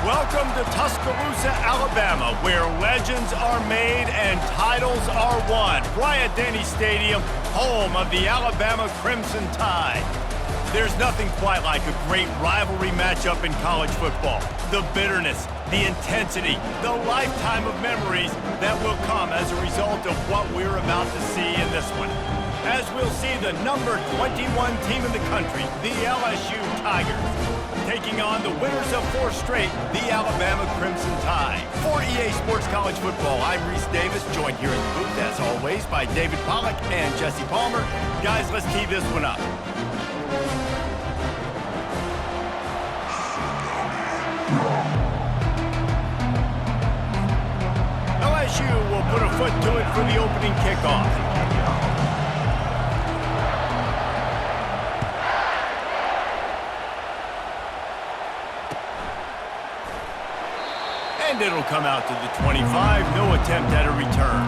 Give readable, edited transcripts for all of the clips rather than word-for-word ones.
Welcome to Tuscaloosa, Alabama, where legends are made and titles are won. Bryant-Denny Stadium, home of the Alabama Crimson Tide. There's nothing quite like a great rivalry matchup in college football. The bitterness, the intensity, the lifetime of memories that will come as a result of what we're about to see in this one. As we'll see the number 21 team in the country, the LSU Tigers, taking on the winners of 4 straight, the Alabama Crimson Tide. For EA Sports College Football, I'm Reese Davis, joined here in the booth, as always, by David Pollack and Jesse Palmer. Guys, let's tee this one up. LSU will put a foot to it for the opening kickoff. And it'll come out to the 25. No attempt at a return.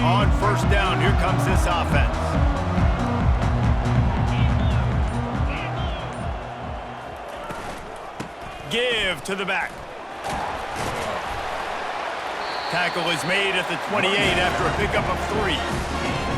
On first down, here comes this offense. Give to the back. Tackle is made at the 28 after a pickup of 3.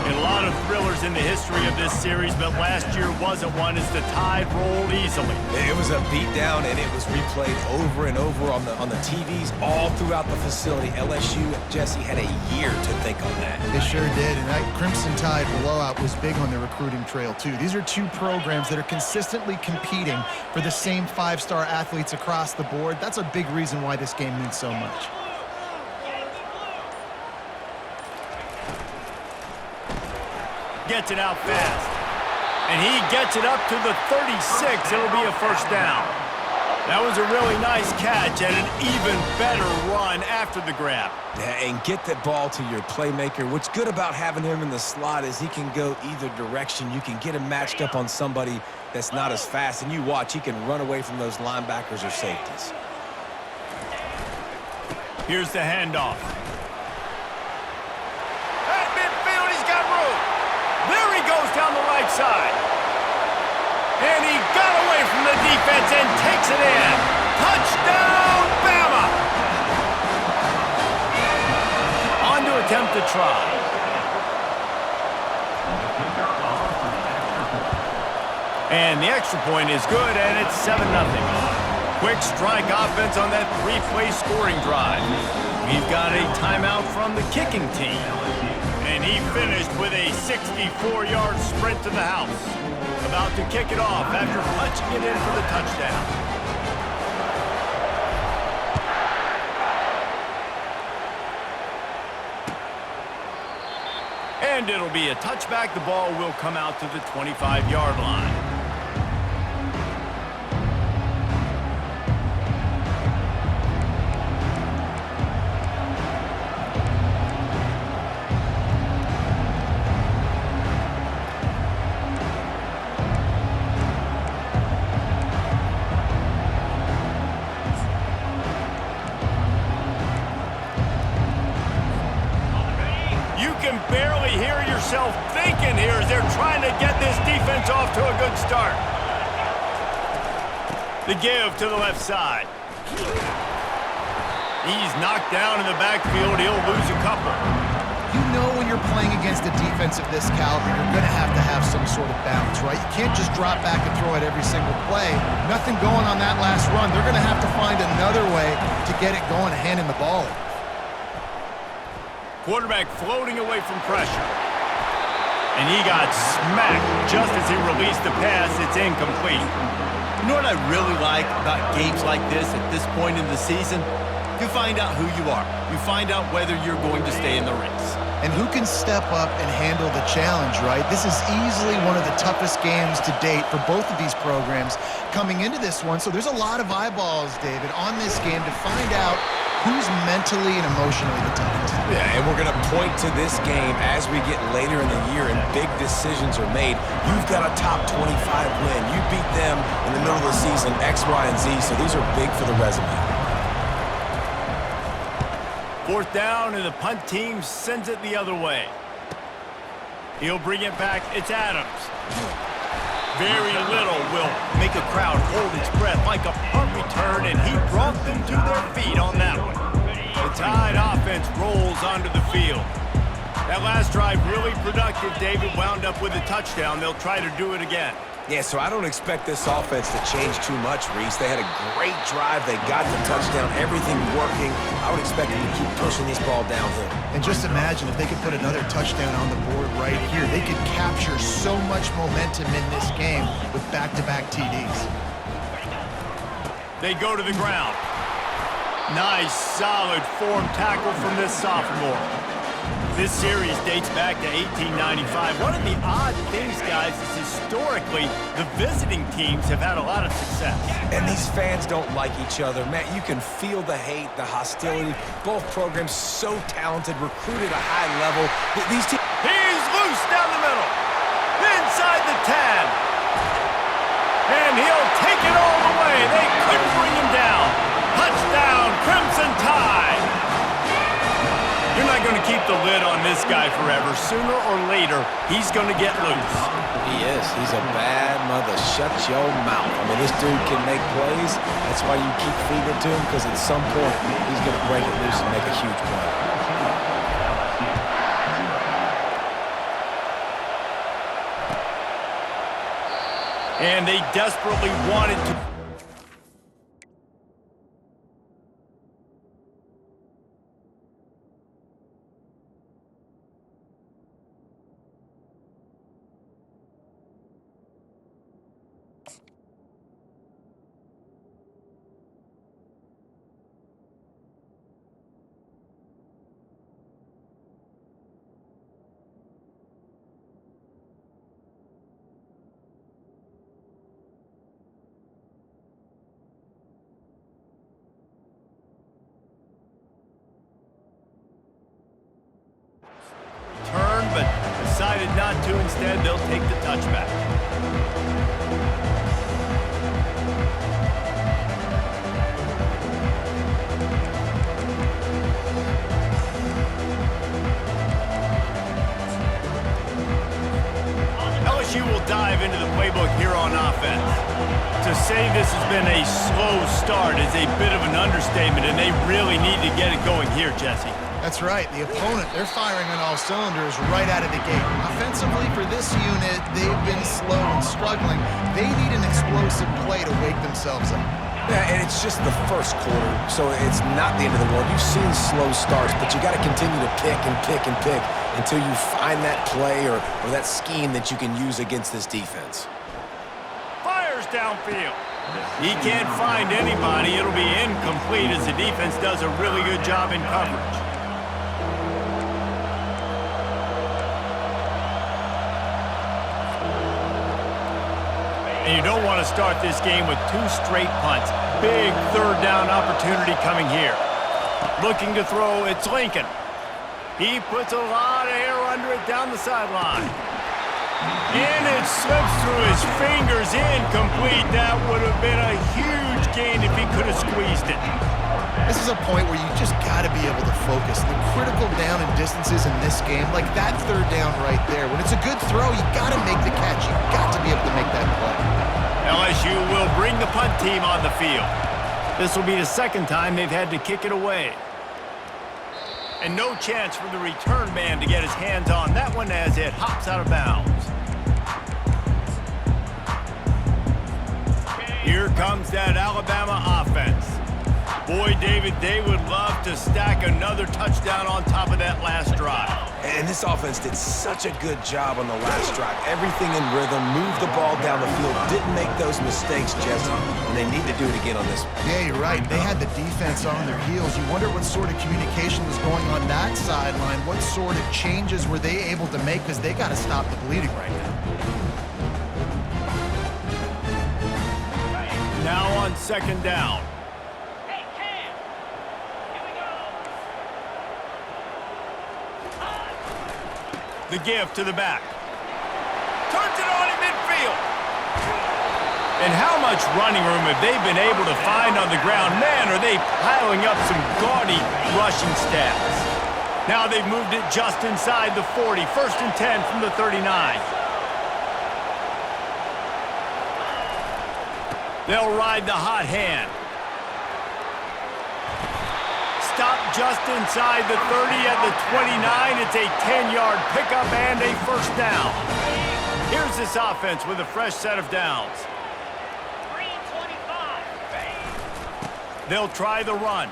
And a lot of thrillers in the history of this series, but last year wasn't one as the Tide rolled easily. It was a beatdown, and it was replayed over and over on the TVs all throughout the facility. LSU, Jesse, had a year to think on that. They sure did, and that Crimson Tide blowout was big on the recruiting trail, too. These are 2 programs that are consistently competing for the same 5-star athletes across the board. That's a big reason why this game means so much. Gets it out fast. And he gets it up to the 36. It'll be a first down. That was a really nice catch and an even better run after the grab. Yeah, and get that ball to your playmaker. What's good about having him in the slot is he can go either direction. You can get him matched up on somebody that's not as fast, and you watch, he can run away from those linebackers or safeties. Here's the handoff. At midfield, he's got room. There he goes down the right side. And he got away from the defense and takes it in. Touchdown, Bama! On to attempt to try. And the extra point is good, and it's 7-0. Quick strike offense on that 3-play scoring drive. We've got a timeout from the kicking team. And he finished with a 64-yard sprint to the house. About to kick it off after punching it in for the touchdown. And it'll be a touchback. The ball will come out to the 25-yard line. Barely hear yourself thinking here as they're trying to get this defense off to a good start. The give to the left side. He's knocked down in the backfield. He'll lose a couple. You know when you're playing against a defense of this caliber, you're going to have some sort of balance, right? You can't just drop back and throw it every single play. Nothing going on that last run. They're going to have to find another way to get it going, handing the ball. Quarterback floating away from pressure. And he got smacked just as he released the pass. It's incomplete. You know what I really like about games like this at this point in the season? You find out who you are. You find out whether you're going to stay in the race. And who can step up and handle the challenge, right? This is easily one of the toughest games to date for both of these programs coming into this one. So there's a lot of eyeballs, David, on this game to find out who's mentally and emotionally the toughest. Yeah, and we're going to point to this game as we get later in the year and big decisions are made. You've got a top 25 win. You beat them in the middle of the season, X, Y, and Z, so these are big for the resume. 4th down, and the punt team sends it the other way. He'll bring it back. It's Adams. Very little will make a crowd hold its breath like a punt return, and he brought them to their feet on that one. The Tide offense rolls onto the field. That last drive really productive. David wound up with a touchdown. They'll try to do it again. Yeah, so I don't expect this offense to change too much, Reese. They had a great drive. They got the touchdown, everything working. I would expect them to keep pushing this ball downhill. And just imagine if they could put another touchdown on the board right here. They could capture so much momentum in this game with back-to-back TDs. They go to the ground. Nice, solid form tackle from this sophomore. This series dates back to 1895. One of the odd things, guys, is historically the visiting teams have had a lot of success. And these fans don't like each other. Matt, you can feel the hate, the hostility. Both programs so talented, recruited at a high level. These teams... He's loose down the middle. Inside the 10. And he'll take it all the way. They couldn't bring him down. Touchdown, Crimson Tide. You're not going to keep the lid on this guy forever. Sooner or later, he's going to get loose. He is. He's a bad mother. Shut your mouth. I mean, this dude can make plays. That's why you keep feeding it to him, because at some point, he's going to break it loose and make a huge play. And they desperately wanted to... but decided not to. Instead, they'll take the touchback. LSU will dive into the playbook here on offense. To say this has been a slow start is a bit of an understatement, and they really need to get it going here, Jesse. That's right. The opponent, they're firing on all cylinders right out of the gate. Offensively, for this unit, they've been slow and struggling. They need an explosive play to wake themselves up. Yeah, and it's just the first quarter, so it's not the end of the world. You've seen slow starts, but you got to continue to pick and pick and pick until you find that play or that scheme that you can use against this defense. Fires downfield. He can't find anybody. It'll be incomplete as the defense does a really good job in coverage. And you don't want to start this game with 2 straight punts. Big 3rd down opportunity coming here. Looking to throw, it's Lincoln. He puts a lot of air under it down the sideline. And it slips through his fingers, incomplete. That would have been a huge gain if he could have squeezed it. This is a point where you just got to be able to focus. The critical down and distances in this game, like that 3rd down right there. When it's a good throw, you got to make the catch. You got to be able to make that play. LSU will bring the punt team on the field. This will be the 2nd time they've had to kick it away. And no chance for the return man to get his hands on that one as it hops out of bounds. Here comes that Alabama offense. Boy, David, they would love to stack another touchdown on top of that last drive. And this offense did such a good job on the last drive. Everything in rhythm, moved the ball down the field, didn't make those mistakes, Jesse, and they need to do it again on this one. Yeah, you're right. They had the defense on their heels. You wonder what sort of communication was going on that sideline. What sort of changes were they able to make, because they got to stop the bleeding right now. Now on 2nd down. The give to the back. Turns it on in midfield. And how much running room have they been able to find on the ground? Man, are they piling up some gaudy rushing stats. Now they've moved it just inside the 40. 1st and 10 from the 39. They'll ride the hot hand. Stop just inside the 30 at the 29. It's a 10-yard pickup and a 1st down. Here's this offense with a fresh set of downs. They'll try the run.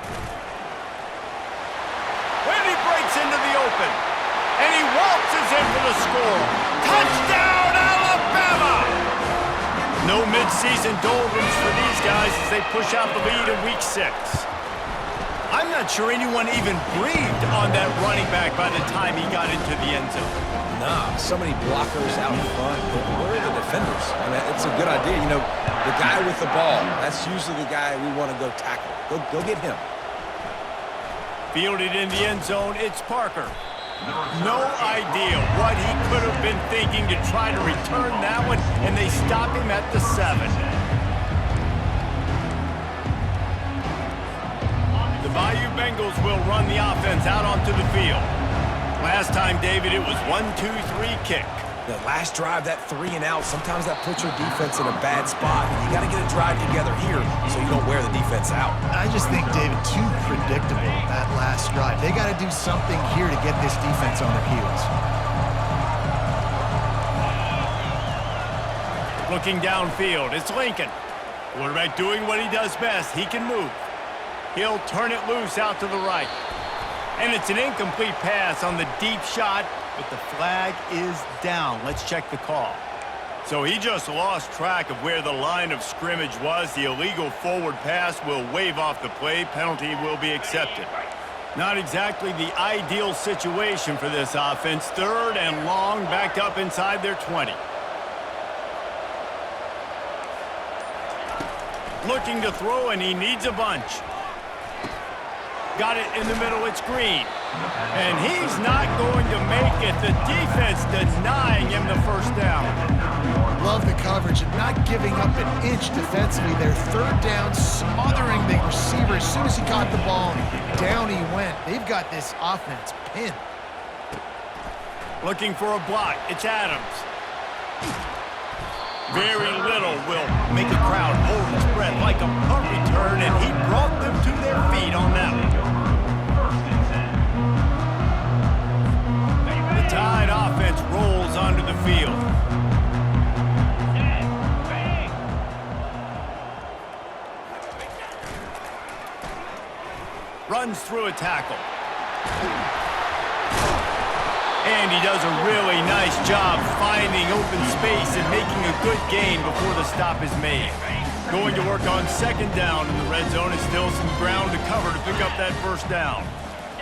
When he breaks into the open, and he waltzes in for the score. Touchdown, Alabama! No midseason doldrums for these guys as they push out the lead in Week 6. I'm not sure anyone even breathed on that running back by the time he got into the end zone. Nah, so many blockers out in front. But where are the defenders? I mean, it's a good idea. You know, the guy with the ball, that's usually the guy we want to go tackle. Go get him. Fielded in the end zone, it's Parker. No idea what he could have been thinking to try to return that one, and they stop him at the 7. The Bayou Bengals will run the offense out onto the field. Last time, David, it was 1-2-3 kick. The last drive, that 3 and out, sometimes that puts your defense in a bad spot. And you got to get a drive together here so you don't wear the defense out. I just think, David, too predictable, that last drive. They got to do something here to get this defense on their heels. Looking downfield, it's Lincoln. Quarterback doing what he does best. He can move. He'll turn it loose out to the right. And it's an incomplete pass on the deep shot, but the flag is down. Let's check the call. So he just lost track of where the line of scrimmage was. The illegal forward pass will wave off the play. Penalty will be accepted. Not exactly the ideal situation for this offense. 3rd and long, backed up inside their 20. Looking to throw, and he needs a bunch. Got it in the middle, it's Green. And he's not going to make it. The defense denying him the 1st down. Love the coverage and not giving up an inch defensively. Their 3rd down, smothering the receiver. As soon as he caught the ball, down he went. They've got this offense pinned. Looking for a block, it's Adams. Very little will make a crowd hold its breath like a punt return, and he brought them to their feet on that one. The Tide offense rolls onto the field. Runs through a tackle. And he does a really nice job finding open space and making a good gain before the stop is made. Going to work on 2nd down in the red zone. Is still some ground to cover to pick up that 1st down.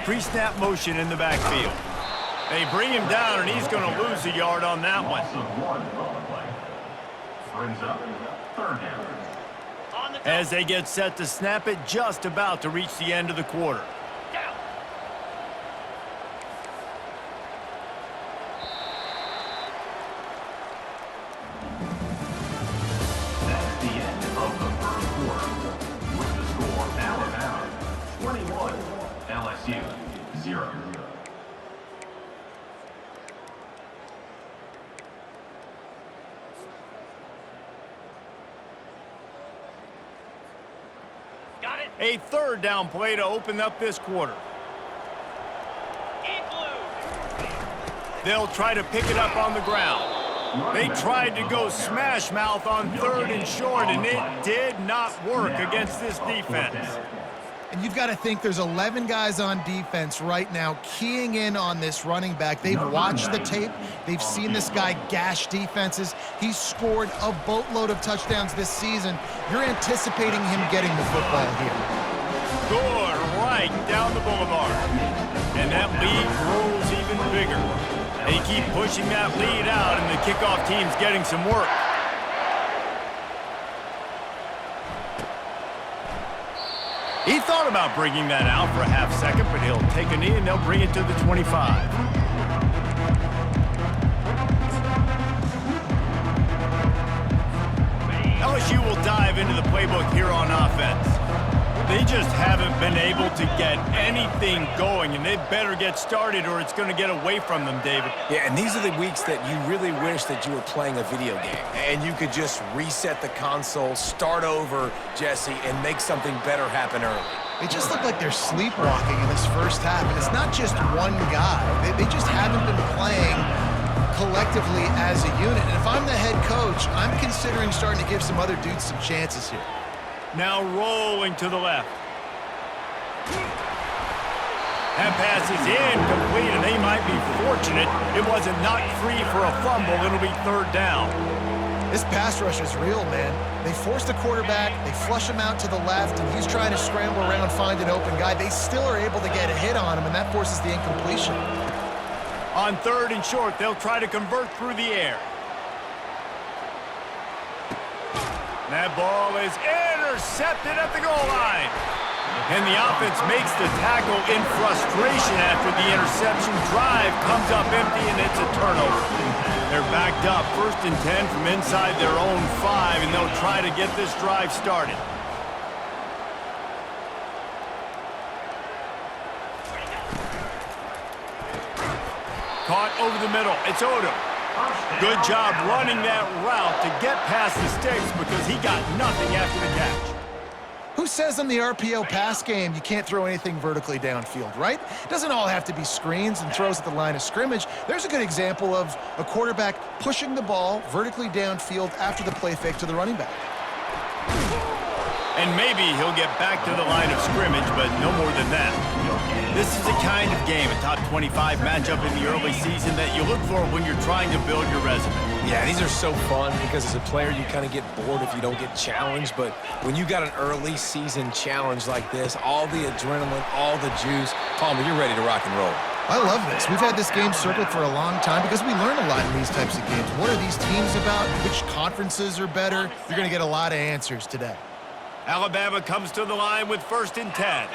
Pre-snap motion in the backfield. They bring him down, and he's going to lose a yard on that one. As they get set to snap it, just about to reach the end of the quarter. LSU 0. Got it. A 3rd down play to open up this quarter. They'll try to pick it up on the ground. They tried to go smash mouth on 3rd and short, and it did not work against this defense. And you've got to think there's 11 guys on defense right now keying in on this running back. They've watched the tape. They've seen this guy gash defenses. He's scored a boatload of touchdowns this season. You're anticipating him getting the football here. Good, right down the boulevard. And that lead grows even bigger. They keep pushing that lead out, and the kickoff team's getting some work. He thought about bringing that out for a half second, but he'll take a knee and they'll bring it to the 25. LSU will dive into the playbook here on offense. They just haven't been able to get anything going, and they better get started or it's going to get away from them, David. Yeah, and these are the weeks that you really wish that you were playing a video game and you could just reset the console, start over, Jesse, and make something better happen early. They just look like they're sleepwalking in this first half, and it's not just one guy. They just haven't been playing collectively as a unit. And if I'm the head coach, I'm considering starting to give some other dudes some chances here. Now rolling to the left. That pass is incomplete, and they might be fortunate it wasn't knocked free for a fumble. It'll be third down. This pass rush is real, man. They force the quarterback, they flush him out to the left, and he's trying to scramble around, find an open guy. They still are able to get a hit on him, and that forces the incompletion. On third and short, they'll try to convert through the air. That ball is intercepted at the goal line. And the offense makes the tackle in frustration after the interception. Drive comes up empty, and it's a turnover. They're backed up, 1st and 10 from inside their own 5, and they'll try to get this drive started. Caught over the middle. It's Odom. Good job running that route to get past the sticks because he got nothing after the catch. Who says in the RPO pass game you can't throw anything vertically downfield, right? It doesn't all have to be screens and throws at the line of scrimmage. There's a good example of a quarterback pushing the ball vertically downfield after the play fake to the running back. And maybe he'll get back to the line of scrimmage, but no more than that. This is the kind of game, a top 25 matchup in the early season that you look for when you're trying to build your resume. Yeah, these are so fun because as a player, you kind of get bored if you don't get challenged. But when you got an early season challenge like this, all the adrenaline, all the juice, Palmer, you're ready to rock and roll. I love this. We've had this game circled for a long time because we learn a lot in these types of games. What are these teams about? Which conferences are better? You're going to get a lot of answers today. Alabama comes to the line with 1st and 10.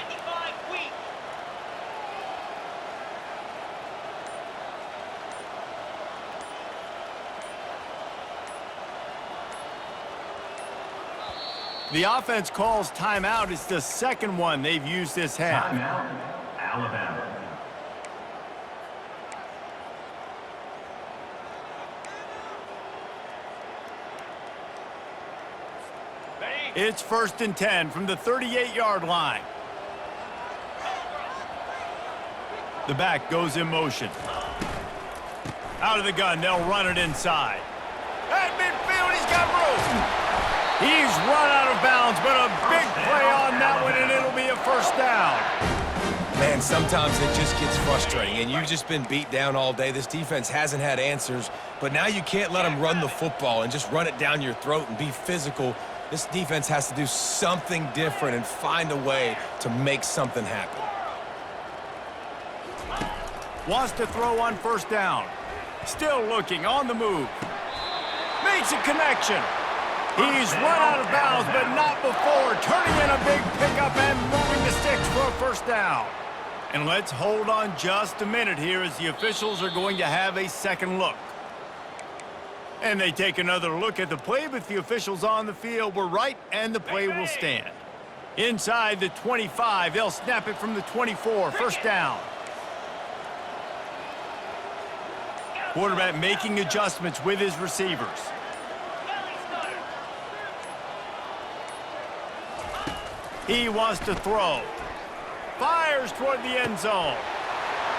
The offense calls timeout. It's the second one they've used this half. Timeout, Alabama. It's 1st and 10 from the 38-yard line. The back goes in motion. Out of the gun, they'll run it inside. At midfield, he's got room. He's run out of bounds, but a big play on that one, and it'll be a 1st down. Man, sometimes it just gets frustrating, and you've just been beat down all day. This defense hasn't had answers, but now you can't let them run the football and just run it down your throat and be physical. This defense has to do something different and find a way to make something happen. Wants to throw on 1st down. Still looking, on the move. Makes a connection. He's run out of bounds, but not before. Turning in a big pickup and moving the sticks for a 1st down. And let's hold on just a minute here as the officials are going to have a second look. And they take another look at the play, but the officials on the field were right, and the play will stand. Inside the 25, they'll snap it from the 24, 1st down. Quarterback making adjustments with his receivers. He wants to throw. Fires toward the end zone.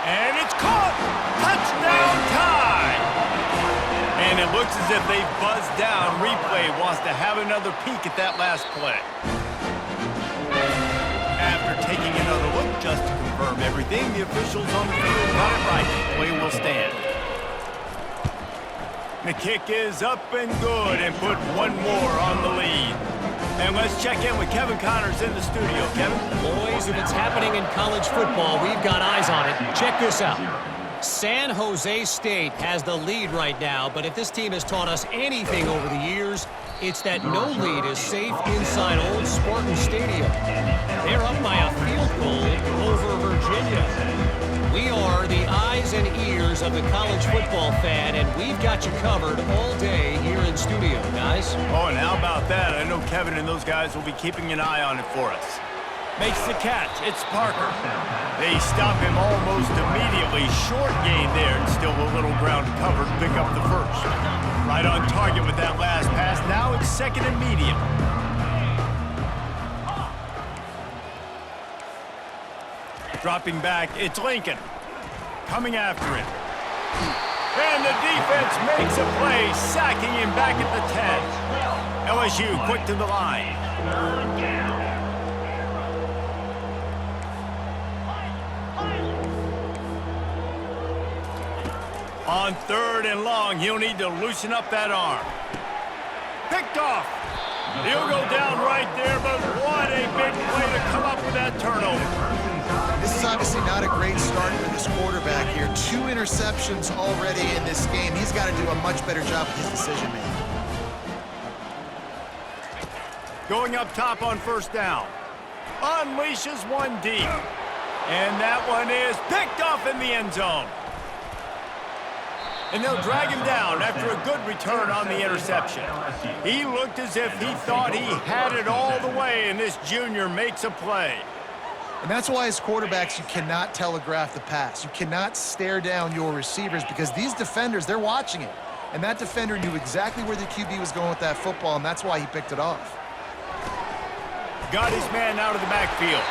And it's caught! Touchdown time! And it looks as if they've buzzed down. Replay wants to have another peek at that last play. After taking another look just to confirm everything, the officials on the field got it right. Play will stand. The kick is up and good and put one more on the lead. And let's check in with Kevin Connors in the studio. Kevin? Boys, if it's happening in college football, we've got eyes on it. Check this out. San Jose State has the lead right now, but if this team has taught us anything over the years, it's that no lead is safe inside Old Spartan Stadium. They're up by a field goal over Virginia. We are the eyes and ears of of the college football fan, and we've got you covered all day here in studio, guys. Oh, and how about that? I know Kevin and those guys will be keeping an eye on it for us. Makes the catch. It's Parker. They stop him almost immediately. Short gain there, and still a little ground covered to pick up the first. Right on target with that last pass. Now it's second and medium. Dropping back, it's Lincoln. Coming after him. And the defense makes a play, sacking him back at the 10. LSU quick to the line. On third and long, he'll need to loosen up that arm. Picked off. He'll go down right there, but what a big play to come up with that turnover. This is obviously not a great start for this quarterback here. 2 interceptions already in this game. He's got to do a much better job with his decision-making. Going up top on first down. Unleashes one deep. And that one is picked off in the end zone. And they'll drag him down after a good return on the interception. He looked as if he thought he had it all the way, and this junior makes a play. And that's why as quarterbacks, you cannot telegraph the pass. You cannot stare down your receivers because these defenders, they're watching it. And that defender knew exactly where the QB was going with that football, and that's why he picked it off. Got his man out of the backfield.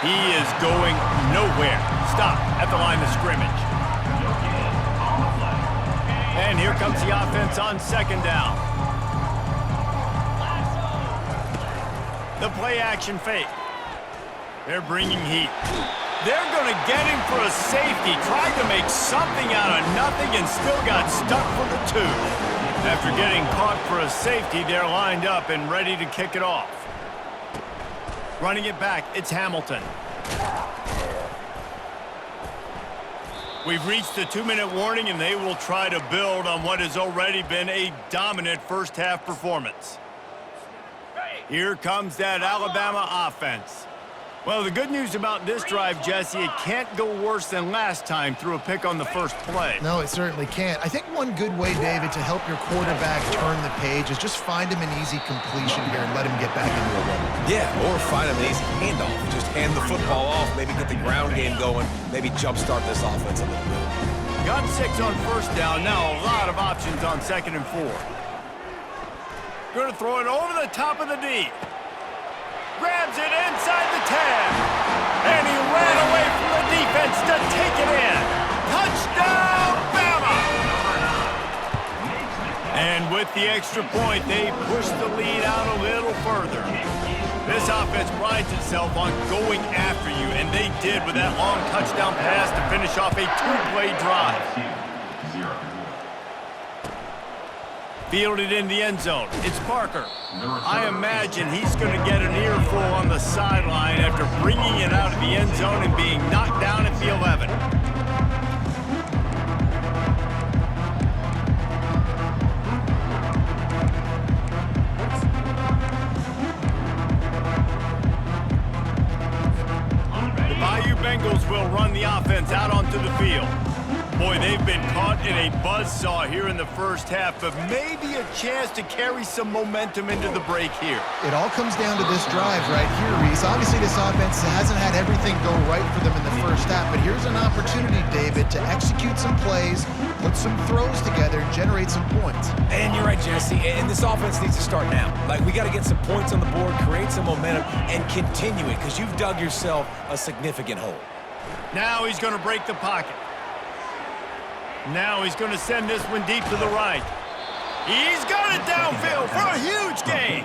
He is going nowhere. Stop at the line of scrimmage. And here comes the offense on second down. The play action fake. They're bringing heat. They're going to get him for a safety. Tried to make something out of nothing and still got stuck for the 2. After getting caught for a safety, they're lined up and ready to kick it off. Running it back, it's Hamilton. We've reached the 2-minute warning, and they will try to build on what has already been a dominant first-half performance. Here comes that Alabama offense. Well, the good news about this drive, Jesse, it can't go worse than last time through a pick on the first play. No, it certainly can't. I think one good way, David, to help your quarterback turn the page is just find him an easy completion here and let him get back into a rhythm. Yeah, or find him an easy handoff. Just hand the football off, maybe get the ground game going, maybe jumpstart this offense a little bit. Got 6 on first down. Now a lot of options on second and 4. Going to throw it over the top of the D. Grabs it inside the 10. And he ran away from the defense to take it in. Touchdown, Bama! And with the extra point, they push the lead out a little further. This offense prides itself on going after you, and they did with that long touchdown pass to finish off a 2-play drive. Fielded in the end zone. It's Parker. I imagine he's going to get an earful on the sideline after bringing it out of the end zone and being knocked down at the 11. The Bayou Bengals will run the offense out onto the field. Boy, they've been caught in a buzzsaw here in the first half, but maybe a chance to carry some momentum into the break here. It all comes down to this drive right here, Reese. Obviously, this offense hasn't had everything go right for them in the first half, but here's an opportunity, David, to execute some plays, put some throws together, and generate some points. And you're right, Jesse, and this offense needs to start now. Like, we got to get some points on the board, create some momentum, and continue it, because you've dug yourself a significant hole. Now he's going to break the pocket. Now he's going to send this one deep to the right. He's got it downfield for a huge gain.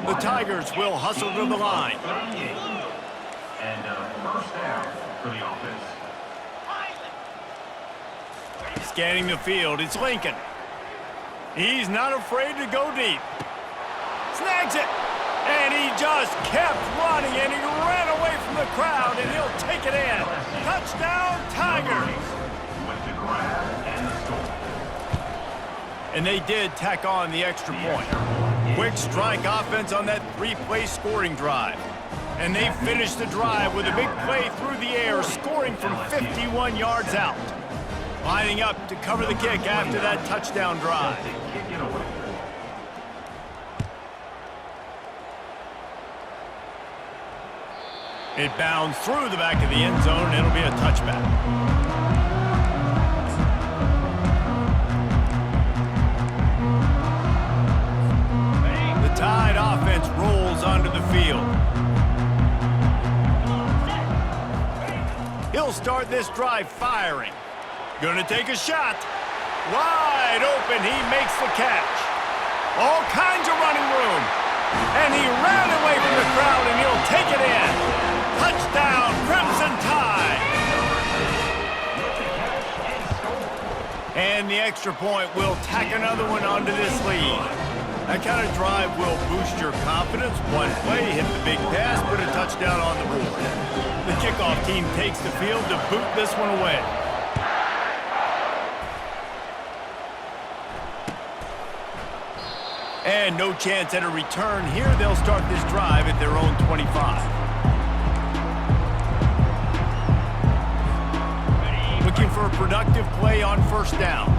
The Tigers will hustle to the line. And first down for the offense. Scanning the field, it's Lincoln. He's not afraid to go deep. Snags it. And he just kept running, and he ran away from the crowd, and he'll take it in. Touchdown, Tigers. And they did tack on the extra point. Quick strike offense on that 3-play scoring drive. And they finished the drive with a big play through the air, scoring from 51 yards out. Lining up to cover the kick after that touchdown drive. It bounds through the back of the end zone, and it'll be a touchback. The Tide offense rolls onto the field. He'll start this drive firing. Gonna take a shot. Wide open, he makes the catch. All kinds of running room. And he ran away from the crowd, and he'll take it in. Touchdown, Crimson Tide. And the extra point will tack another one onto this lead. That kind of drive will boost your confidence. One play, hit the big pass, put a touchdown on the board. The kickoff team takes the field to boot this one away. And no chance at a return here. They'll start this drive at their own 25. Looking for a productive play on first down.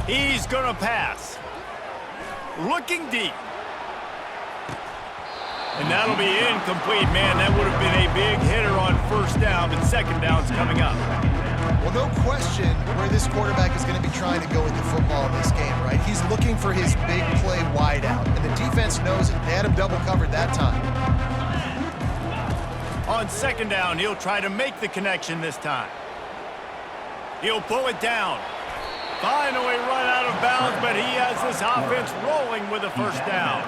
He's going to pass. Looking deep. And that'll be incomplete. Man, that would have been a big hitter on first down, but second down's coming up. Well, no question where this quarterback is going to be trying to go with the football in this game, right? He's looking for his big play wide out, and the defense knows it. They had him double covered that time. On second down, he'll try to make the connection this time. He'll pull it down. Finally run out of bounds, but he has this offense rolling with a first down.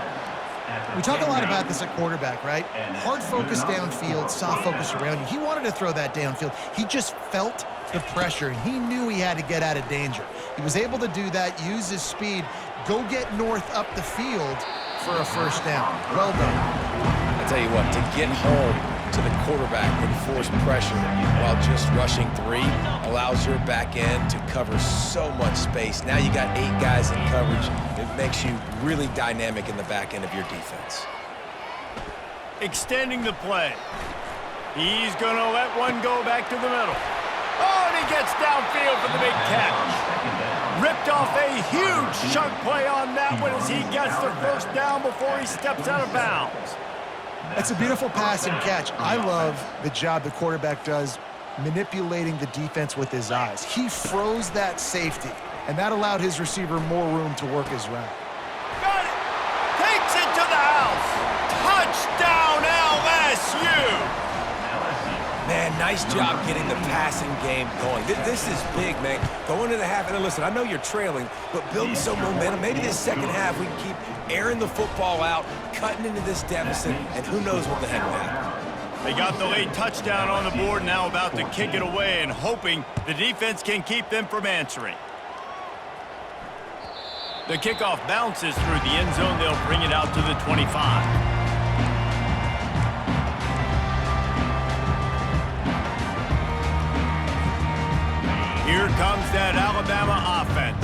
We talk a lot about this at quarterback, right? Hard focus downfield, soft focus around you. He wanted to throw that downfield. He just felt the pressure. He knew he had to get out of danger. He was able to do that, use his speed, go get north up the field for a first down. Well done. I tell you what, to get home to the quarterback and force pressure while just rushing three allows your back end to cover so much space. Now you got 8 guys in coverage. It makes you really dynamic in the back end of your defense. Extending the play. He's going to let one go back to the middle. Oh, and he gets downfield for the big catch. Ripped off a huge chunk play on that one as he gets the first down before he steps out of bounds. That's a beautiful pass and catch. I love the job the quarterback does manipulating the defense with his eyes. He froze that safety, and that allowed his receiver more room to work his route. Got it! Takes it to the house! Touchdown, LSU! Man, nice job getting the passing game going. This is big, man. Going into the half, and listen, I know you're trailing, but building some momentum. Maybe this second half we can keep airing the football out, cutting into this deficit, and who knows what the heck will happen. They got the late touchdown on the board, now about to kick it away and hoping the defense can keep them from answering. The kickoff bounces through the end zone. They'll bring it out to the 25. Here comes that Alabama offense.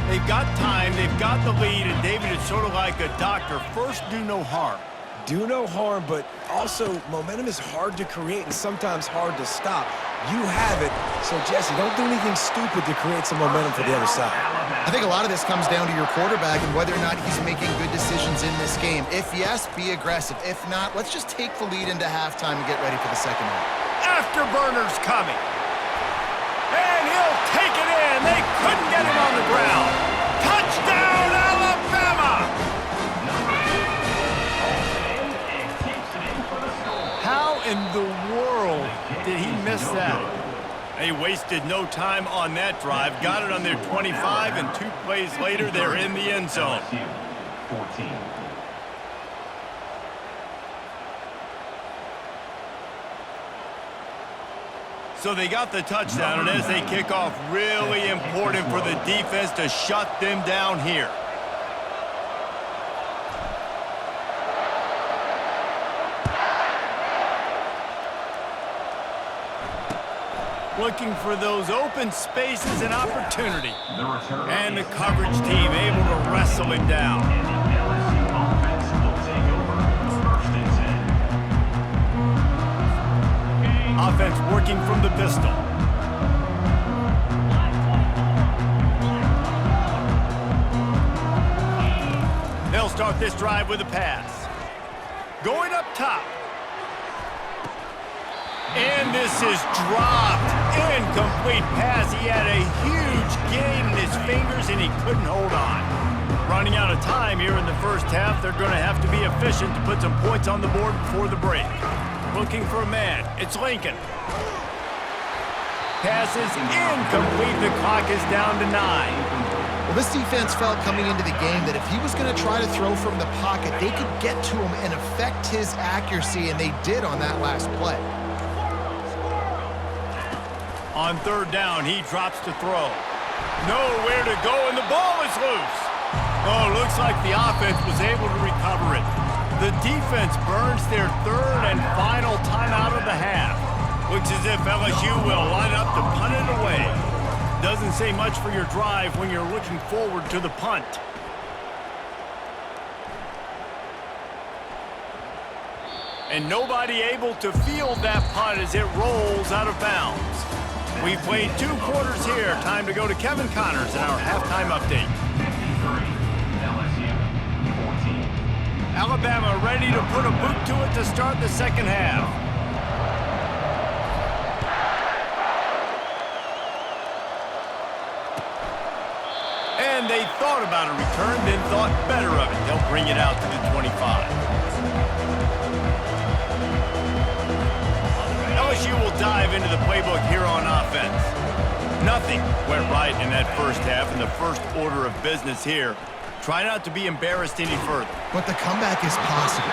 They've got time, they've got the lead, and David, it's sort of like a doctor. First, do no harm. Do no harm, but also momentum is hard to create and sometimes hard to stop. You have it, so Jesse, don't do anything stupid to create some momentum for the other side. I think a lot of this comes down to your quarterback and whether or not he's making good decisions in this game. If yes, be aggressive. If not, let's just take the lead into halftime and get ready for the second half. Afterburner's coming. And he'll take it in. They couldn't get him on the ground. Touchdown, Alabama! How in the world did he miss that? They wasted no time on that drive. Got it on their 25, and 2 plays later, they're in the end zone. 14. So they got the touchdown, and as they kick off, really important for the defense to shut them down here. Looking for those open spaces and opportunity. And the coverage team able to wrestle it down. LSU offense will take over 1st and 10. offense working from the pistol. They'll start this drive with a pass. Going up top. And this is dropped. Incomplete pass. He had a huge gain in his fingers, and he couldn't hold on. Running out of time here in the first half. They're going to have to be efficient to put some points on the board before the break. Looking for a man. It's Lincoln. Pass is incomplete. The clock is down to 9. Well, this defense felt coming into the game that if he was going to try to throw from the pocket, they could get to him and affect his accuracy, and they did on that last play. On third down, he drops to throw. Nowhere to go, and the ball is loose. Oh, looks like the offense was able to recover it. The defense burns their third and final timeout of the half. Looks as if LSU will line up to punt it away. Doesn't say much for your drive when you're looking forward to the punt. And nobody able to field that punt as it rolls out of bounds. We've played 2 quarters here. Time to go to Kevin Connors in our halftime update. LSU 14. Alabama ready to put a boot to it to start the second half. And they thought about a return, then thought better of it. They'll bring it out to the 25. LSU will dive into the playbook here on offense. Nothing went right in that first half in the first order of business here. Try not to be embarrassed any further. But the comeback is possible.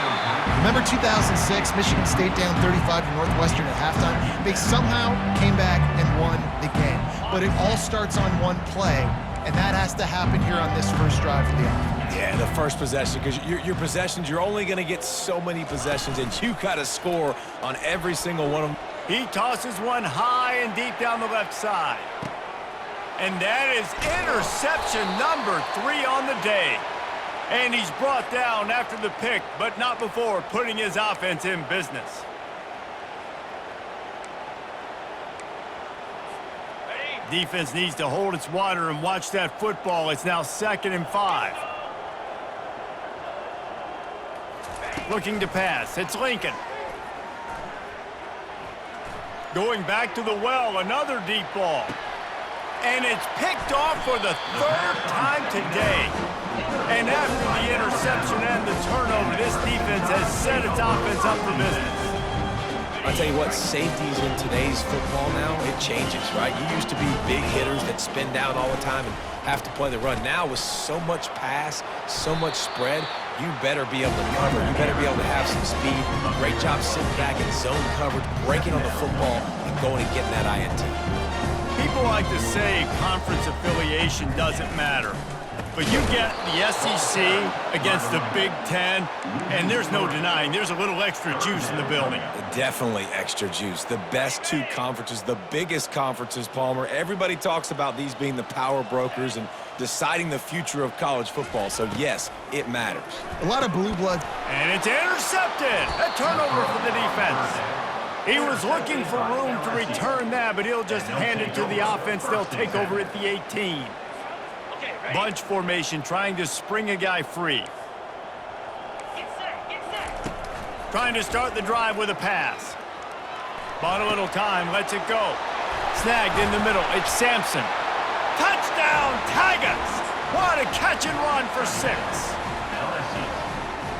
Remember 2006, Michigan State down 35 to Northwestern at halftime? They somehow came back and won the game. But it all starts on one play, and that has to happen here on this first drive for the offense. Yeah, the first possession, because your possessions, you're only going to get so many possessions, and you got to score on every single one of them. He tosses one high and deep down the left side. And that is interception number 3 on the day. And he's brought down after the pick, but not before putting his offense in business. Defense needs to hold its water and watch that football. It's now 2nd and 5. Looking to pass. It's Lincoln. Going back to the well, another deep ball. And it's picked off for the 3rd time today. And after the interception and the turnover, this defense has set its offense up for business. I tell you what, safeties in today's football now, it changes, right? You used to be big hitters that spin down all the time and have to play the run. Now with so much pass, so much spread, you better be able to cover. You better be able to have some speed. Great job sitting back in zone coverage, breaking on the football, and going and getting that INT. People like to say conference affiliation doesn't matter. But you get the SEC against the Big Ten, and there's no denying there's a little extra juice in the building. Definitely extra juice. The best 2 conferences, the biggest conferences, Palmer. Everybody talks about these being the power brokers and deciding the future of college football. So, yes, it matters. A lot of blue blood. And it's intercepted. A turnover for the defense. He was looking for room to return that, but he'll just hand it to the offense. They'll take over at the 18. Bunch formation, trying to spring a guy free. Trying to start the drive with a pass. Bought a little time, lets it go. Snagged in the middle, it's Sampson. Touchdown, Tigers! What a catch and run for 6.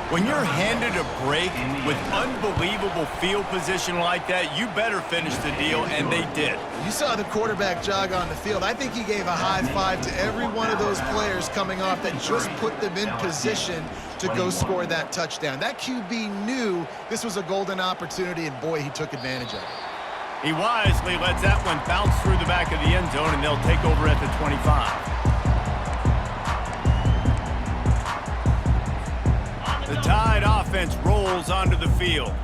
When you're handed a break with unbelievable field position like that, you better finish the deal, and they did. You saw the quarterback jog on the field. I think he gave a high five to every one of those players coming off that just put them in position to go score that touchdown. That QB knew this was a golden opportunity, and boy, he took advantage of it. He wisely lets that one bounce through the back of the end zone, and they'll take over at the 25. The Tide offense rolls onto the field.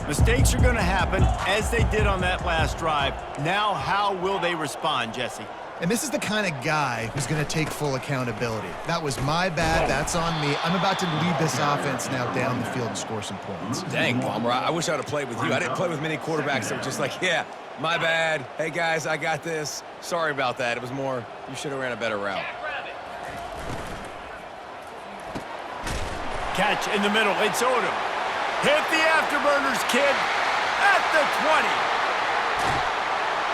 Mistakes are going to happen, as they did on that last drive. Now, how will they respond, Jesse? And this is the kind of guy who's going to take full accountability. That was my bad. That's on me. I'm about to lead this offense now down the field and score some points. Dang, Palmer, I wish I would have played with you. I didn't play with many quarterbacks that were just like, yeah, my bad. Hey, guys, I got this. Sorry about that. It was more, you should have ran a better route. Catch in the middle. It's Odom. Hit the afterburners, kid. At the 20.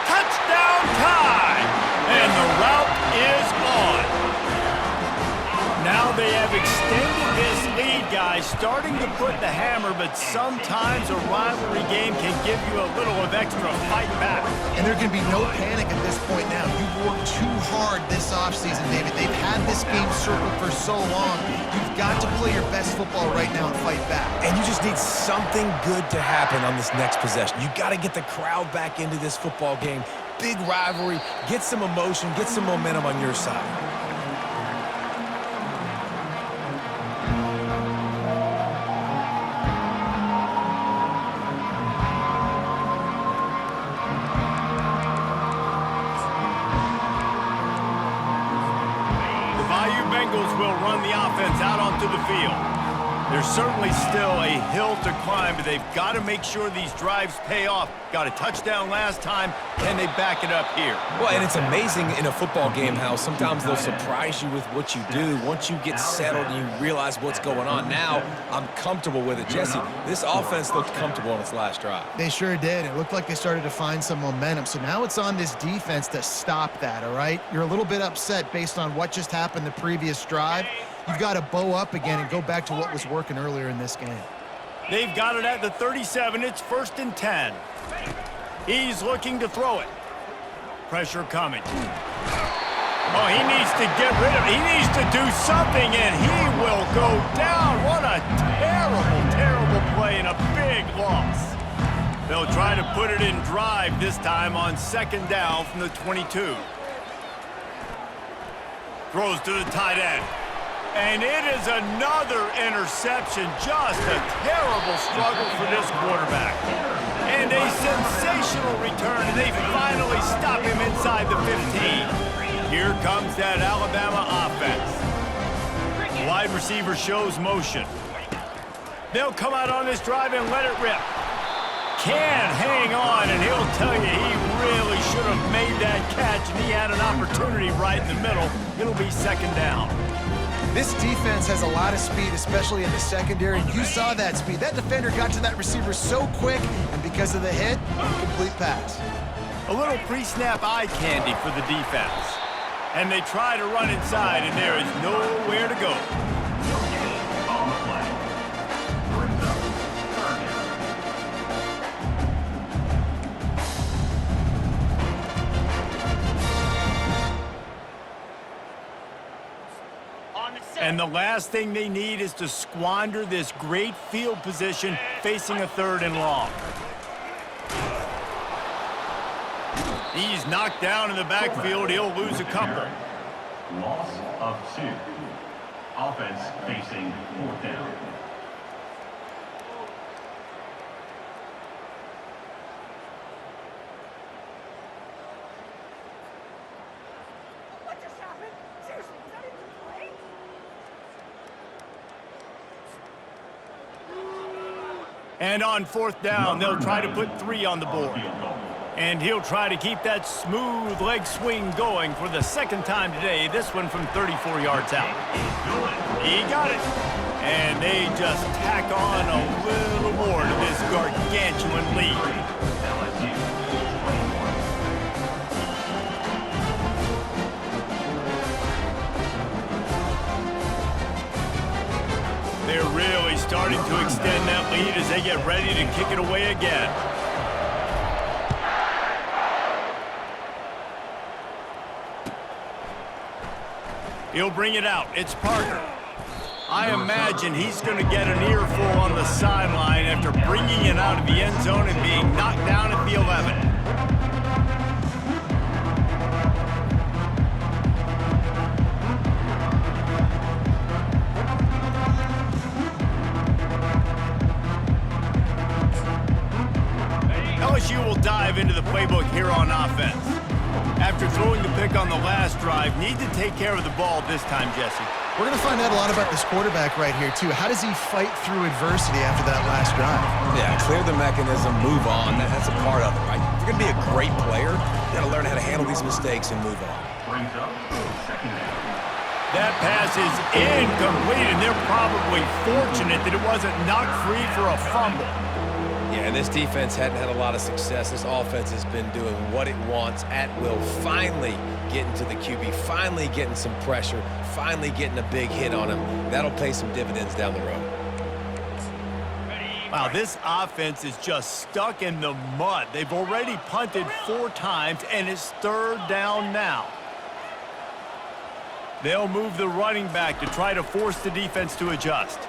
Touchdown time. And the route is on. Now they have extended this lead, guys, starting to put the hammer, but sometimes a rivalry game can give you a little of extra fight back. And there can be no panic at this point now. You've worked too hard this offseason, David. They've had this game circled for so long. You've got to play your best football right now and fight back. And you just need something good to happen on this next possession. You got to get the crowd back into this football game. Big rivalry, get some emotion, get some momentum on your side. The Bayou Bengals will run the offense out onto the field. There's certainly still a hill to climb, but they've got to make sure these drives pay off. Got a touchdown last time. Can they back it up here? Well, and it's amazing in a football game how sometimes they'll surprise you with what you do. Once you get settled and you realize what's going on, now I'm comfortable with it. Jesse, this offense looked comfortable on its last drive. They sure did. It looked like they started to find some momentum. So now it's on this defense to stop that, all right? You're a little bit upset based on what just happened the previous drive. You've got to bow up again and go back to what was working earlier in this game. They've got it at the 37. It's 1st and 10. He's looking to throw it. Pressure coming. Oh, he needs to get rid of it. He needs to do something, and he will go down. What a terrible, terrible play and a big loss. They'll try to put it in drive this time on 2nd down from the 22. Throws to the tight end. And it is another interception. Just a terrible struggle for this quarterback. And a sensational return, and they finally stop him inside the 15. Here comes that Alabama offense. Wide receiver shows motion. They'll come out on this drive and let it rip. Can hang on, and he'll tell you he really should have made that catch, and he had an opportunity right in the middle. It'll be 2nd down. This defense has a lot of speed, especially in the secondary. You saw that speed. That defender got to that receiver so quick, and because of the hit, incomplete pass. A little pre-snap eye candy for the defense. And they try to run inside, and there is nowhere to go. On the play. Brings up 3rd down. And the last thing they need is to squander this great field position facing a 3rd and long. He's knocked down in the backfield. He'll lose a couple. Loss of 2. Offense facing 4th down. What just happened? Seriously, was that even play? And on 4th down, they'll try to put 3 on the board. Field goal. And he'll try to keep that smooth leg swing going for the 2nd time today, this one from 34 yards out. He got it. And they just tack on a little more to this gargantuan lead. LSU 21. They're really starting to extend that lead as they get ready to kick it away again. He'll bring it out. It's Parker. I imagine he's going to get an earful on the sideline after bringing it out of the end zone and being knocked down at the 11. LSU will dive into the playbook here on offense. After throwing the pick on the last drive, need to take care of the ball this time, Jesse. We're going to find out a lot about this quarterback right here, too. How does he fight through adversity after that last drive? Yeah, clear the mechanism, move on. That's a part of it, right? If you're going to be a great player, you got to learn how to handle these mistakes and move on. Brings up second down. That pass is incomplete, and they're probably fortunate that it wasn't knocked free for a fumble. Yeah, and this defense hadn't had a lot of success. This offense has been doing what it wants at will. Finally getting to the QB, finally getting some pressure, finally getting a big hit on him. That'll pay some dividends down the road. Wow, this offense is just stuck in the mud. They've already punted 4 times, and it's 3rd down now. They'll move the running back to try to force the defense to adjust.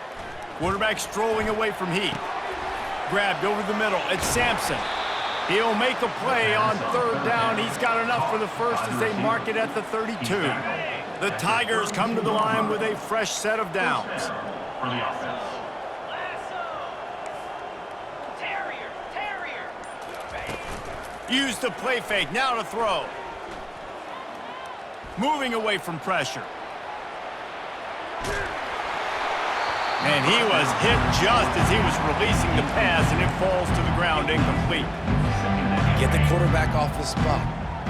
Quarterback strolling away from heat. Grabbed over the middle. It's Sampson. He'll make a play on 3rd down. He's got enough for the first as they mark it at the 32. The Tigers come to the line with a fresh set of downs. For the offense. Use the play fake. Now to throw. Moving away from pressure. And he was hit just as he was releasing the pass, and it falls to the ground incomplete. Get the quarterback off the spot.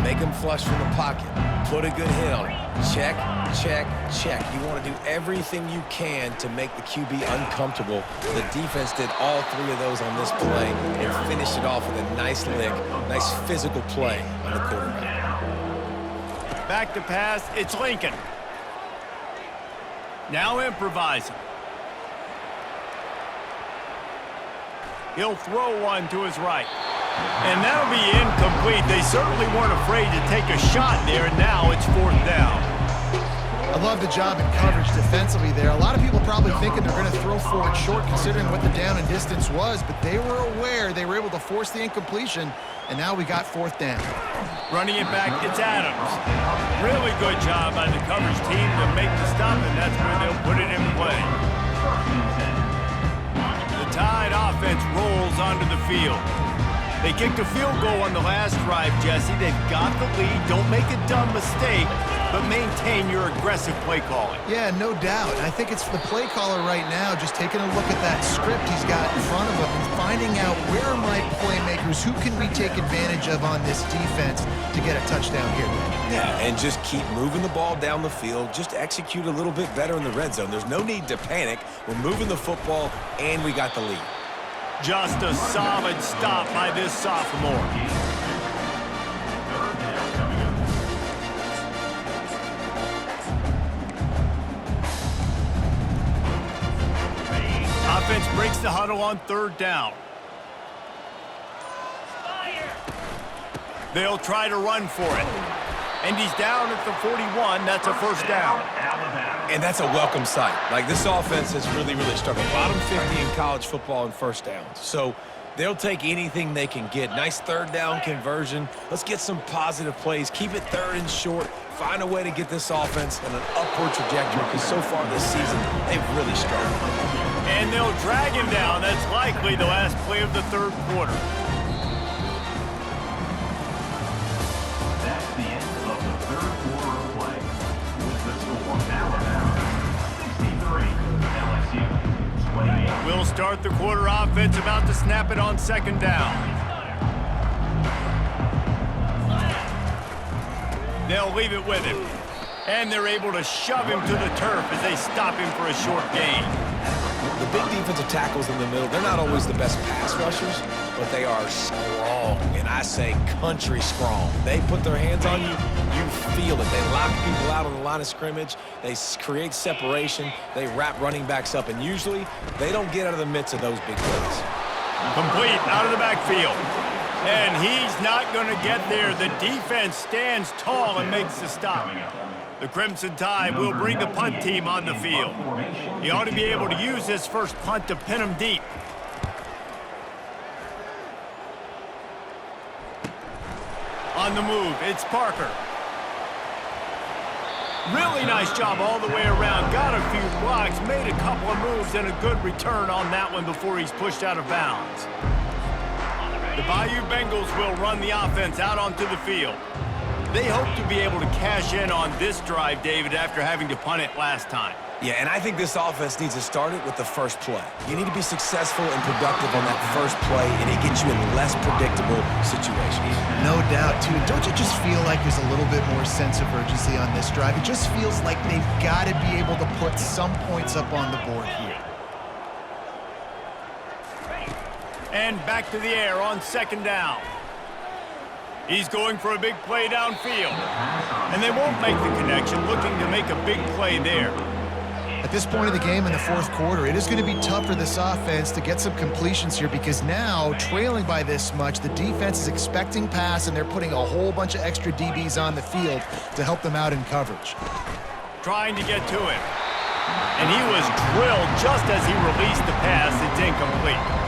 Make him flush from the pocket. Put a good hit on him. Check, check, check. You want to do everything you can to make the QB uncomfortable. The defense did all 3 of those on this play and finished it off with a nice lick, nice physical play on the quarterback. Back to pass. It's Lincoln. Now improvising. He'll throw one to his right. And that'll be incomplete. They certainly weren't afraid to take a shot there, and now it's 4th down. I love the job in coverage defensively there. A lot of people probably thinking they're going to throw for it short considering what the down and distance was, but they were aware. They were able to force the incompletion, and now we got 4th down. Running it back, it's Adams. Really good job by the coverage team to make the stop, and that's where they'll put it in play. The Tide offense rolls onto the field. They kicked a field goal on the last drive, Jesse. They've got the lead. Don't make a dumb mistake, but maintain your aggressive play calling. Yeah, no doubt. I think it's the play caller right now just taking a look at that script he's got in front of him and finding out where are my playmakers, who can we take advantage of on this defense to get a touchdown here. Yeah, and just keep moving the ball down the field. Just execute a little bit better in the red zone. There's no need to panic. We're moving the football, and we got the lead. Just a solid stop by this sophomore. Offense breaks the huddle on 3rd down. They'll try to run for it. And he's down at the 41. That's a 1st down. And that's a welcome sight. Like, this offense has really struggled. Bottom 50 in college football in 1st downs. So they'll take anything they can get. Nice 3rd down conversion. Let's get some positive plays. Keep it 3rd and short. Find a way to get this offense on an upward trajectory because so far this season, they've really struggled. And they'll drag him down. That's likely the last play of the 3rd quarter. That's the end of the 3rd quarter of play. With the score, Alabama 63, LSU 28. We'll start the quarter offense, about to snap it on 2nd down. They'll leave it with him. And they're able to shove him to the turf as they stop him for a short gain. The big defensive tackles in the middle, they're not always the best pass rushers, but they are strong, and I say country strong. They put their hands on you, you feel it. They lock people out on the line of scrimmage. They create separation. They wrap running backs up, and usually they don't get out of the midst of those big plays. Complete out of the backfield. And he's not going to get there. The defense stands tall and makes the stop. The Crimson Tide will bring the punt team on the field. He ought to be able to use his first punt to pin him deep. On the move, it's Parker. Really nice job all the way around. Got a few blocks, made a couple of moves, and a good return on that one before he's pushed out of bounds. The Bayou Bengals will run the offense out onto the field. They hope to be able to cash in on this drive, David, after having to punt it last time. Yeah, and I think this offense needs to start it with the first play. You need to be successful and productive on that first play, and it gets you in less predictable situations. No doubt, too. Don't you just feel like there's a little bit more sense of urgency on this drive? It just feels like they've got to be able to put some points up on the board here. And back to the air on second down. He's going for a big play downfield. And they won't make the connection, looking to make a big play there. At this point of the game in the fourth quarter, it is going to be tough for this offense to get some completions here because now, trailing by this much, the defense is expecting pass and they're putting a whole bunch of extra DBs on the field to help them out in coverage. Trying to get to him. And he was drilled just as he released the pass. It's incomplete.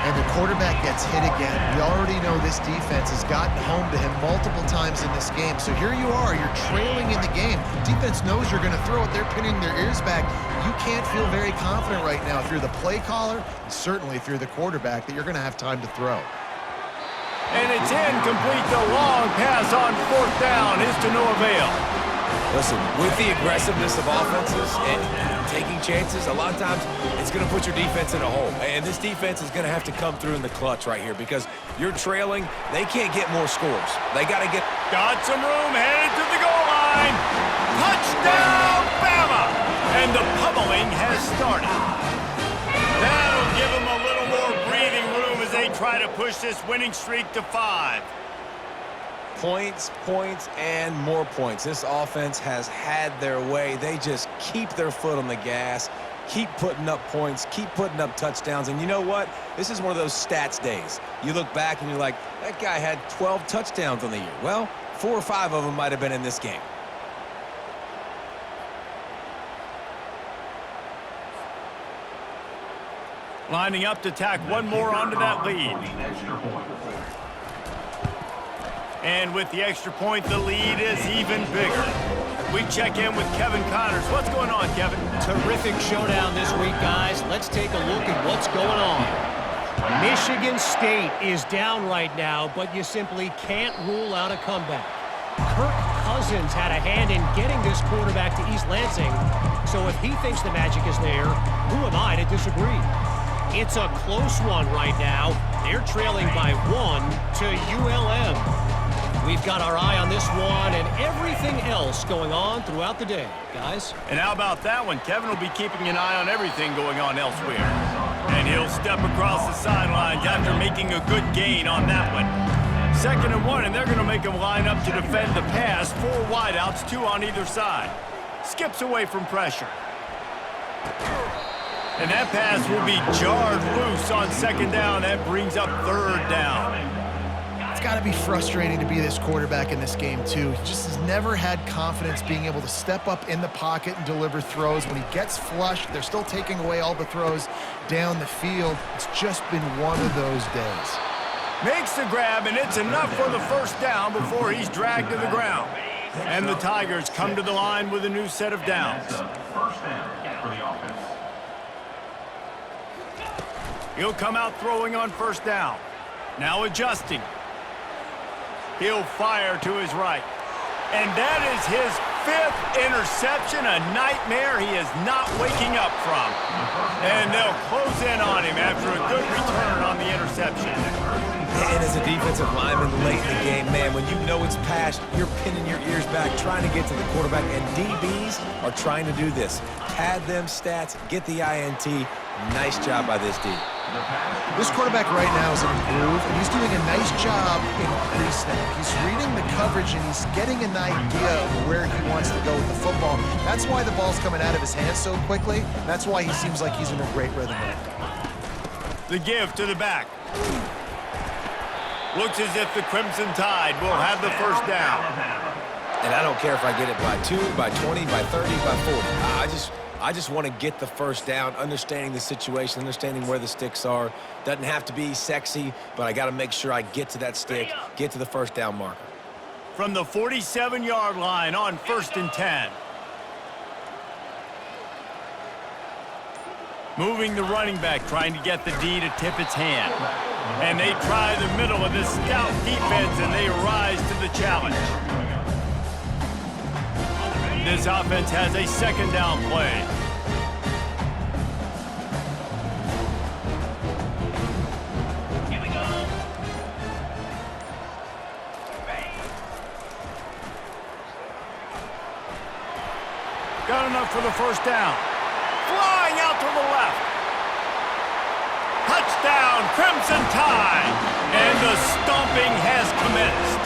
And the quarterback gets hit again. We already know this defense has gotten home to him multiple times in this game. So here you are, you're trailing in the game. Defense knows you're going to throw it. They're pinning their ears back. You can't feel very confident right now through the play caller, and certainly through the quarterback, that you're going to have time to throw. And it's incomplete. The long pass on fourth down is to no avail. Listen, with the aggressiveness of offenses and taking chances, a lot of times it's going to put your defense in a hole. And this defense is going to have to come through in the clutch right here because you're trailing. They can't get more scores. They got to get... Got some room, headed to the goal line. Touchdown, Bama! And the pummeling has started. That'll give them a little more breathing room as they try to push this winning streak to 5. Points, points, and more points. This offense has had their way. They just keep their foot on the gas, keep putting up points, keep putting up touchdowns. And you know what? This is one of those stats days. You look back and you're like, that guy had 12 touchdowns on the year. Well, 4 or 5 of them might have been in this game. Lining up to tack one more onto that lead. And with the extra point, the lead is even bigger. We check in with Kevin Connors. What's going on, Kevin? Terrific showdown this week, guys. Let's take a look at what's going on. Michigan State is down right now, but you simply can't rule out a comeback. Kirk Cousins had a hand in getting this quarterback to East Lansing, so if he thinks the magic is there, who am I to disagree? It's a close one right now. They're trailing by 1 to ULM. We've got our eye on this one and everything else going on throughout the day, guys. And how about that one? Kevin will be keeping an eye on everything going on elsewhere. And he'll step across the sidelines after making a good gain on that one. 2nd and 1, and they're going to make him line up to defend the pass. 4 wideouts, 2 on either side. Skips away from pressure. And that pass will be jarred loose on 2nd down. That brings up 3rd down. It's got to be frustrating to be this quarterback in this game, too. He just has never had confidence being able to step up in the pocket and deliver throws. When he gets flushed, they're still taking away all the throws down the field. It's just been one of those days. Makes the grab, and it's enough for the 1st down before he's dragged to the ground. And the Tigers come to the line with a new set of downs. 1st down for the offense. He'll come out throwing on 1st down. Now adjusting. He'll fire to his right. And that is his 5th interception, a nightmare he is not waking up from. And they'll close in on him after a good return on the interception. And as a defensive lineman late in the game, man, when you know it's past, you're pinning your ears back, trying to get to the quarterback, and DBs are trying to do this. Pad them stats, get the INT. Nice job by this D. This quarterback right now is in a groove, and he's doing a nice job in pre-snap. He's reading the coverage, and he's getting an idea of where he wants to go with the football. That's why the ball's coming out of his hands so quickly. That's why he seems like he's in a great rhythm. The give to the back. Looks as if the Crimson Tide will have the 1st down. And I don't care if I get it by 2, by 20, by 30, by 40. I just want to get the 1st down, understanding the situation, understanding where the sticks are. Doesn't have to be sexy, but I got to make sure I get to that stick, get to the 1st down marker. From the 47-yard line on 1st and 10. Moving the running back, trying to get the D to tip its hand. And they try the middle of this stout defense, and they rise to the challenge. This offense has a second down play. Here we go. Got enough for the first down. Flying out to the left. Touchdown, Crimson Tide. And the stomping has commenced.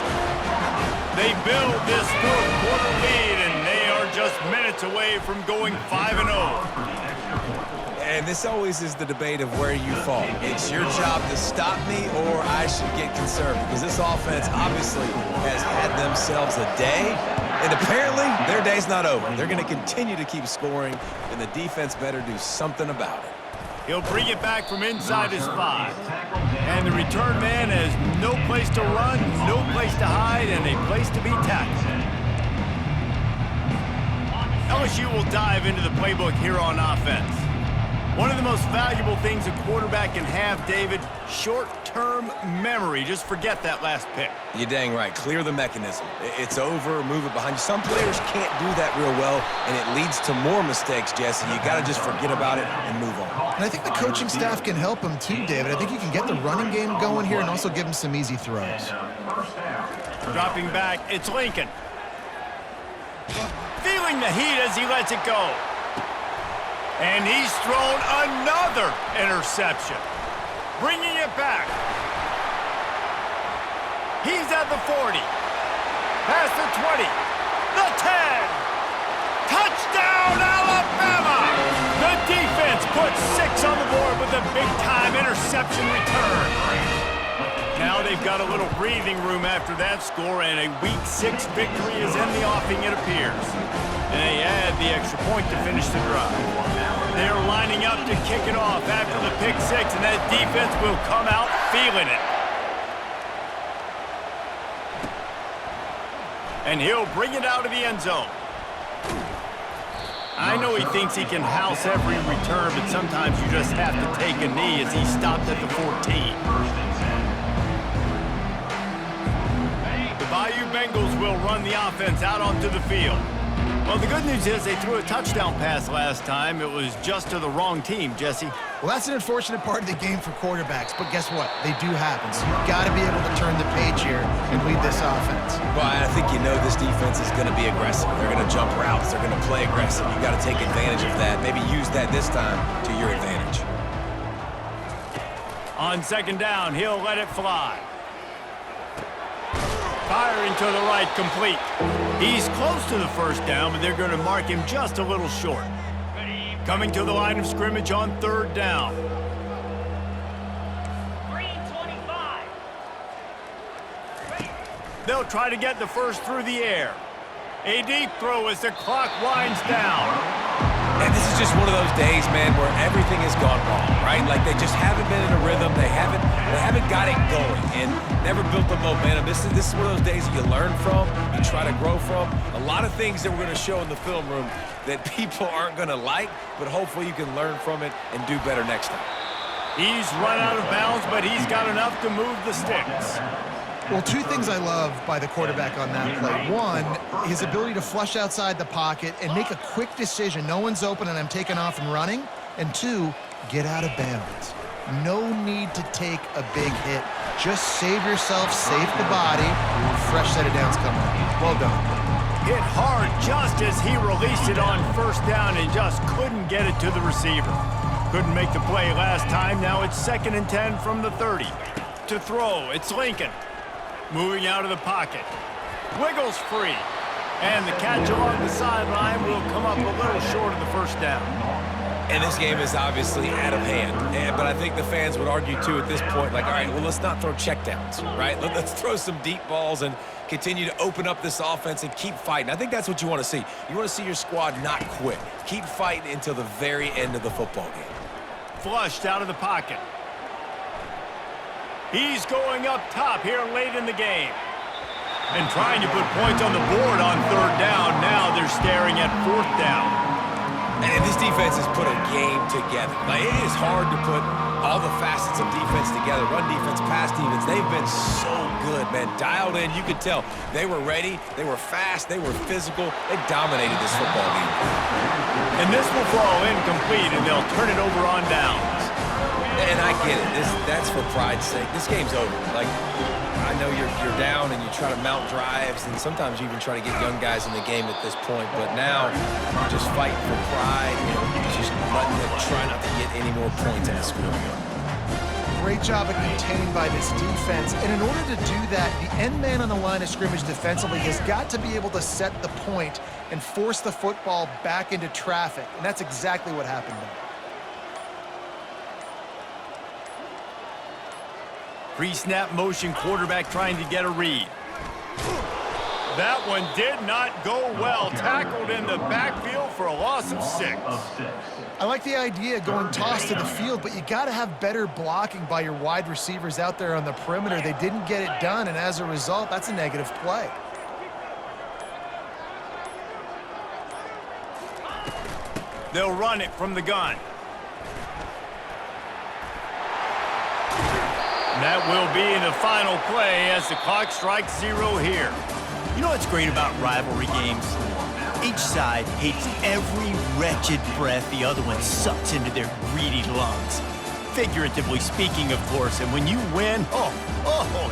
They build this fourth quarter lead, and they are just minutes away from going 5-0. And this always is the debate of where you fall. It's your job to stop me, or I should get concerned, because this offense obviously has had themselves a day, and apparently their day's not over. They're going to continue to keep scoring, and the defense better do something about it. He'll bring it back from inside his 5. And the return man has no place to run, no place to hide, and a place to be tackled. LSU will dive into the playbook here on offense. One of the most valuable things a quarterback can have, David, short-term memory. Just forget that last pick. You're dang right. Clear the mechanism. It's over, move it behind you. Some players can't do that real well, and it leads to more mistakes, Jesse. You got to just forget about it and move on. And I think the coaching staff can help him too, David. I think you can get the running game going here and also give him some easy throws. Dropping back, it's Lincoln. Feeling the heat as he lets it go. And he's thrown another interception. Bringing it back. He's at the 40. Past the 20. The 10. Touchdown, Alabama! The defense puts 6 on the board with a big-time interception return. Now they've got a little breathing room after that score, and a Week 6 victory is in the offing, it appears. And they add the extra point to finish the drive. They're lining up to kick it off after the pick 6, and that defense will come out feeling it. And he'll bring it out of the end zone. I know he thinks he can house every return, but sometimes you just have to take a knee as he stopped at the 14. The Bayou Bengals will run the offense out onto the field. Well, the good news is they threw a touchdown pass last time. It was just to the wrong team, Jesse. Well, that's an unfortunate part of the game for quarterbacks, but guess what? They do happen. So you've got to be able to turn the page here and lead this offense. Well, I think you know this defense is going to be aggressive. They're going to jump routes. They're going to play aggressive. You've got to take advantage of that. Maybe use that this time to your advantage. On second down, he'll let it fly. Firing to the right, complete. He's close to the first down, but they're going to mark him just a little short. Coming to the line of scrimmage on third down. Green 25. They'll try to get the first through the air. A deep throw as the clock winds down. And this is just one of those days, man, where everything has gone wrong, right? Like they just haven't been in a rhythm. They haven't got it going and never built the momentum. This is one of those days that you learn from, you try to grow from. A lot of things that we're going to show in the film room that people aren't going to like, but hopefully you can learn from it and do better next time. He's run out of bounds, but he's got enough to move the sticks. Well, 2 things I love by the quarterback on that play. 1, his ability to flush outside the pocket and make a quick decision. No one's open and I'm taking off and running. And 2, get out of bounds. No need to take a big hit. Just save yourself, save the body. Fresh set of downs coming up. Well done. Hit hard just as he released it on first down and just couldn't get it to the receiver. Couldn't make the play last time. Now it's 2nd and 10 from the 30. To throw, it's Lincoln. Moving out of the pocket. Wiggles free. And the catch along the sideline will come up a little short of the first down. And this game is obviously out of hand. But I think the fans would argue, too, at this point, like, all right, well, let's not throw checkdowns, right? Let's throw some deep balls and continue to open up this offense and keep fighting. I think that's what you want to see. You want to see your squad not quit. Keep fighting until the very end of the football game. Flushed out of the pocket. He's going up top here late in the game. And trying to put points on the board on third down. Now they're staring at fourth down. And this defense has put a game together. Like, it is hard to put all the facets of defense together. Run defense, pass defense. They've been so good, man. Dialed in. You could tell they were ready. They were fast. They were physical. They dominated this football game. And this will fall incomplete, and they'll turn it over on downs. And I get it. That's for pride's sake. This game's over. Like, I know you're down and you try to mount drives, and sometimes you even try to get young guys in the game at this point. But now you're just fighting for pride. You're just letting them try not to get any more points on the scoreboard. Great job of containing by this defense. And in order to do that, the end man on the line of scrimmage defensively has got to be able to set the point and force the football back into traffic. And that's exactly what happened there. Pre-snap motion, quarterback trying to get a read. That one did not go well. Tackled in the backfield for a loss of 6. I like the idea of going toss to the field, but you got to have better blocking by your wide receivers out there on the perimeter. They didn't get it done, and as a result, that's a negative play. They'll run it from the gun. That will be the final play as the clock strikes 0 here. You know what's great about rivalry games? Each side hates every wretched breath the other one sucks into their greedy lungs. Figuratively speaking, of course, and when you win, oh,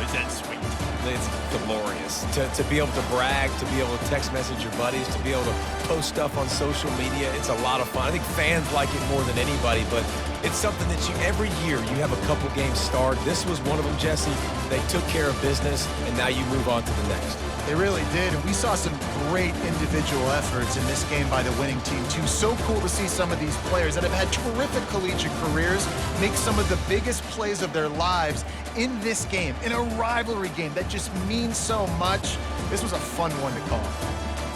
is that sweet. It's glorious to be able to brag, to be able to text message your buddies, to be able to post stuff on social media. It's a lot of fun. I think fans like it more than anybody, but it's something that every year you have a couple games start. This was one of them, Jesse. They took care of business, and now you move on to the next. They really did, and we saw some great individual efforts in this game by the winning team, too. So cool to see some of these players that have had terrific collegiate careers make some of the biggest plays of their lives in this game, in a rivalry game that just means so much. This was a fun one to call.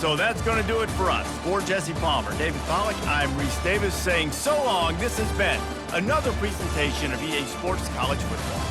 So that's going to do it for us. For Jesse Palmer, David Pollack, I'm Reese Davis saying so long. This has been another presentation of EA Sports College Football.